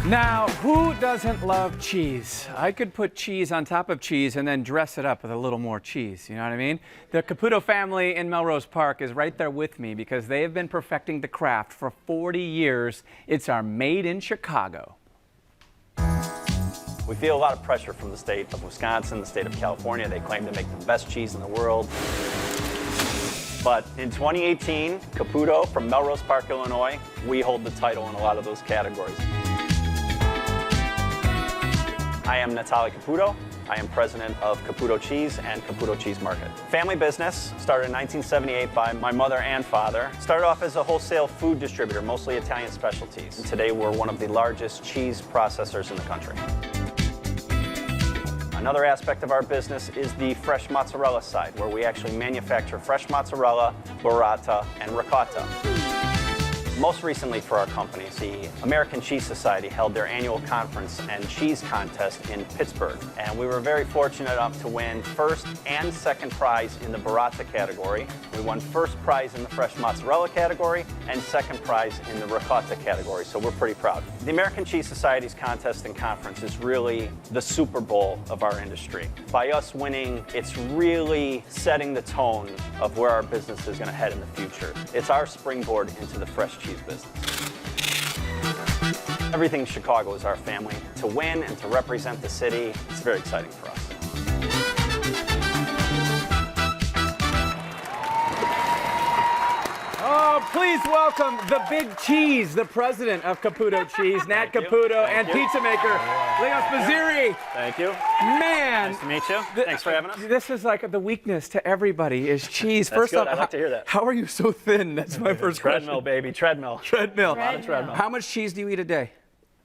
Now, who doesn't love cheese? I could put cheese on top of cheese and then dress it up with a little more cheese, you know what I mean? The Caputo family in Melrose Park is right there with me because they have been perfecting the craft for 40 years. It's our Made in Chicago. We feel a lot of pressure from the state of Wisconsin, the state of California. They claim to make the best cheese in the world. But in 2018, Caputo from Melrose Park, Illinois, we hold the title in a lot of those categories. I am Natale Caputo. I am president of Caputo Cheese and Caputo Cheese Market. Family business, started in 1978 by my mother and father. Started off as a wholesale food distributor, mostly Italian specialties. And today we're one of the largest cheese processors in the country. Another aspect of our business is the fresh mozzarella side, where we actually manufacture fresh mozzarella, burrata, and ricotta. Most recently for our company, the American Cheese Society held their annual conference and cheese contest in Pittsburgh. And we were very fortunate enough to win first and second prize in the burrata category. We won first prize in the fresh mozzarella category and second prize in the ricotta category, so we're pretty proud. The American Cheese Society's contest and conference is really the Super Bowl of our industry. By us winning, it's really setting the tone of where our business is going to head in the future. It's our springboard into the fresh cheese business. Everything Chicago is our family. To win and to represent the city, it's very exciting for us. Oh, please welcome the big cheese, the president of Caputo Cheese, Nat Caputo, and pizza maker, Leo Spizziri. Thank you. Man. Nice to meet you. Thanks for having us. This is like the weakness to everybody is cheese. That's First good. off, I like to hear that. How are you so thin? That's my first Treadmill, question. baby, treadmill. Treadmill. A lot of treadmill. How much cheese do you eat a day?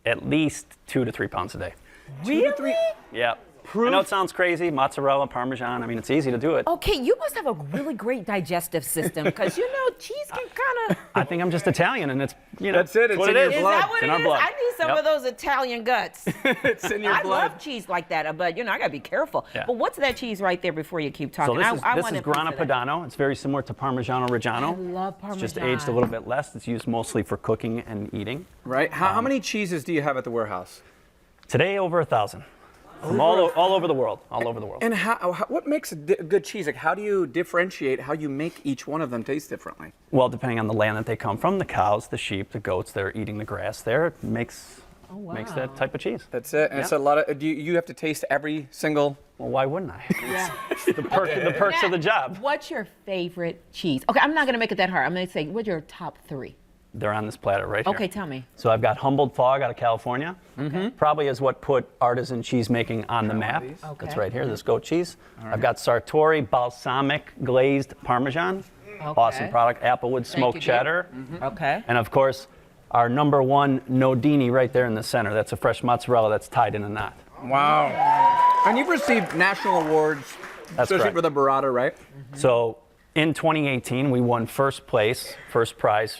At least 2 to 3 pounds a day. Really? 2 to 3? Yeah. I know it sounds crazy, mozzarella, Parmesan. I mean, it's easy to do it. Okay, you must have a really great digestive system because, you know, cheese can kind of... I think I'm just Italian, and it's, you know, That's it. It's what in it your is. blood. Is that what It's in it our is? blood. I need some of those Italian guts. It's in your I blood. love cheese like that, but, you know, I got to be careful. Yeah. But what's that cheese right there before you keep talking? So this want is a Grana piece of that. Padano. It's very similar to Parmigiano Reggiano. I love Parmesan. It's just aged a little bit less. It's used mostly for cooking and eating. Right. How many cheeses do you have at the warehouse? Today, over 1,000. From all over the world. All over the world. And what makes a good cheese? Like, how do you differentiate how you make each one of them taste differently? Well, depending on the land that they come from, the cows, the sheep, the goats, they're eating the grass there. It makes that type of cheese. That's it. And it's a lot of. Do you have to taste every single? Well, why wouldn't I? Yeah. the perks of the job. What's your favorite cheese? Okay, I'm not going to make it that hard. I'm going to say, what's your top 3? They're on this platter right here. Okay, tell me. So I've got Humboldt Fog out of California. Probably is what put artisan cheese making on the map. Okay. That's right here, this goat cheese. I've got Sartori balsamic glazed Parmesan. Awesome product. Applewood smoked cheddar. Okay. And of course, our #1 Nodini right there in the center. That's a fresh mozzarella that's tied in a knot. Wow. And you've received national awards, especially correct. for the burrata, right? So in 2018, we won first prize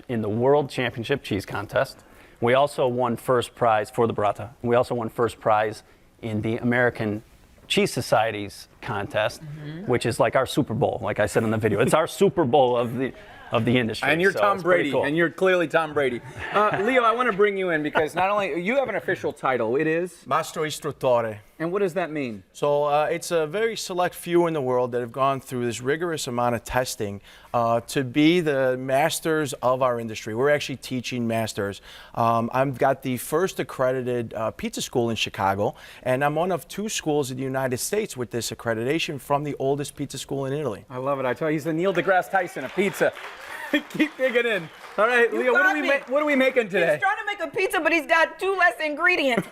in the World Championship Cheese Contest. We also won first prize for the burrata. We also won first prize in the American Cheese Society's contest, which is like our Super Bowl, like I said in the video. It's our Super Bowl of the industry. And you're so Tom it's pretty Brady, cool. and you're clearly Tom Brady. Leo, I want to bring you in because not only you have an official title, it is Mastro Istruttore. And what does that mean? So it's a very select few in the world that have gone through this rigorous amount of testing to be the masters of our industry. We're actually teaching masters. I've got the first accredited pizza school in Chicago, and I'm one of 2 schools in the United States with this accreditation from the oldest pizza school in Italy. I love it. I tell you, he's the Neil deGrasse Tyson of pizza. Keep digging in. All right, Leo, what are we making today? He's trying to make a pizza, but he's got 2 less ingredients.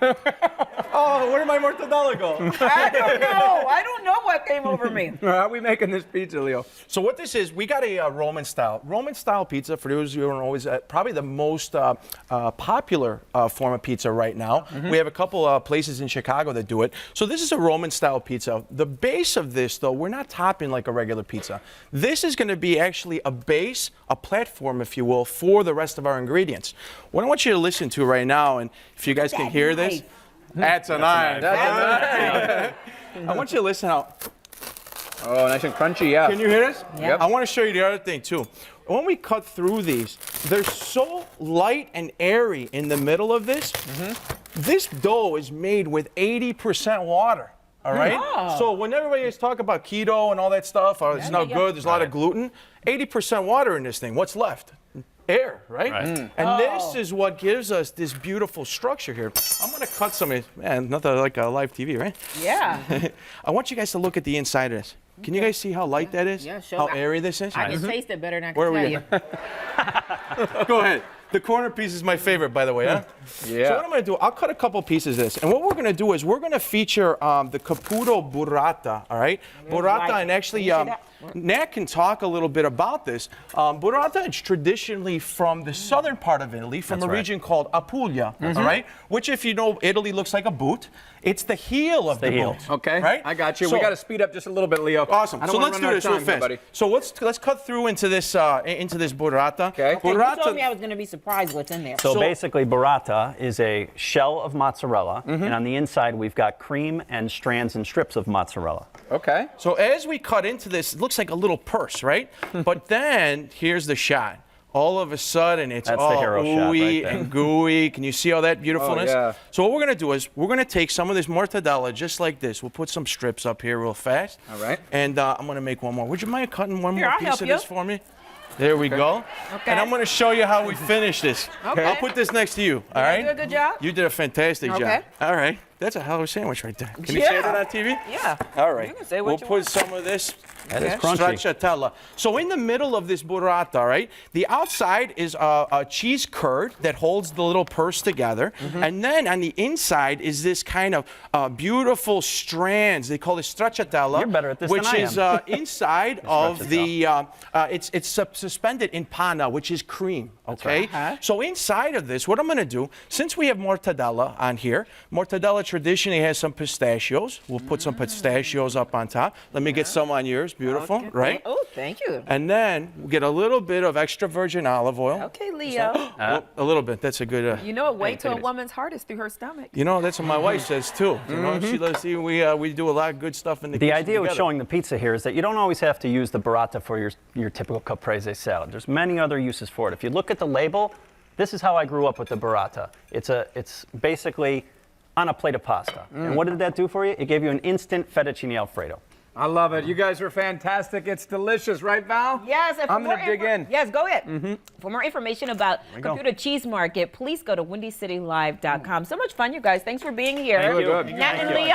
Oh, where did my mortadella go? I don't know. I don't know what came over me. How are we making this pizza, Leo? So what this is, we got a Roman style pizza. For those who don't know, is probably the most popular form of pizza right now. We have a couple places in Chicago that do it. So this is a Roman style pizza. The base of this, though, we're not topping like a regular pizza. This is going to be actually a base, a platform, if you will, for the rest of our ingredients. What I want you to listen to right now, and if you guys can hear this, that's a knife. I want you to listen out. Oh, nice and crunchy, yeah. Can you hear this? Yep. I want to show you the other thing too. When we cut through these, they're so light and airy in the middle of this. This dough is made with 80% water. All right. Oh. So when everybody is talking about keto and all that stuff, oh, it's not good. There's a lot of gluten. 80% water in this thing. What's left? Air, right? And this is what gives us this beautiful structure here. I'm gonna cut some of it. Man, nothing like a live TV, right? Yeah. I want you guys to look at the inside of this. Can you guys see how light that is? Yeah, sure. How airy this is? I can taste it better than I can Where are tell we you. Go ahead. The corner piece is my favorite, by the way, huh? Yeah. So what I'm going to do, I'll cut a couple pieces of this. And what we're going to do is we're going to feature the Caputo Burrata, all right? Burrata, and actually, Nat can talk a little bit about this. Burrata is traditionally from the southern part of Italy, from a region called Apulia, all right? Which, if you know, Italy looks like a boot. It's the heel of the boot. Okay, right? I got you. So, we got to speed up just a little bit, Leo. Awesome. I don't So wanna let's run do out of this real time here, fast. buddy. So let's cut through into this burrata. Okay. You told me I was going to be surprised what's in there. So basically, burrata is a shell of mozzarella, and on the inside we've got cream and strands and strips of mozzarella. Okay. So as we cut into this, it looks like a little purse, right? But then here's the shot. All of a sudden, it's That's the all hero shot ooey right there. and gooey. Can you see all that beautifulness? Oh, yeah. So what we're going to do is we're going to take some of this mortadella just like this. We'll put some strips up here real fast. All right. And I'm going to make one more. Would you mind cutting one Here, more I'll piece help of you. this for me? There we go. Okay. And I'm going to show you how we finish this. Okay. I'll put this next to you. All I right? do a good job? You did a fantastic Okay. job. All right. That's a hell of a sandwich right there. Can you say Yeah. that on TV? Yeah. All right. You can say what We'll you put want. some of this That is crunchy. stracciatella. So in the middle of this burrata, right, the outside is a cheese curd that holds the little purse together. And then on the inside is this kind of beautiful strands. They call it stracciatella. You're better at this which than I is am. inside of the, it's suspended in panna, which is cream, okay? So inside of this, what I'm going to do, since we have mortadella on here, mortadella traditionally has some pistachios. We'll put some pistachios up on top. Let me get some on yours. Beautiful, right? Oh, thank you. And then we'll get a little bit of extra virgin olive oil. Okay, Leo. A little bit. That's a good. You know, a way to take a it. woman's heart is through her stomach. You know, that's what my wife says too. You know, she loves. See, we do a lot of good stuff in the The kitchen idea with together. showing the pizza here is that you don't always have to use the burrata for your typical caprese salad. There's many other uses for it. If you look at the label, this is how I grew up with the burrata. It's basically on a plate of pasta. And what did that do for you? It gave you an instant fettuccine Alfredo. I love it. You guys are fantastic. It's delicious, right, Val? Yes, and for I'm more gonna dig in. Yes, go ahead. For more information about Caputo Cheese Market, please go to WindyCityLive.com. So much fun, you guys. Thanks for being here. Thank you. Nat and Leo.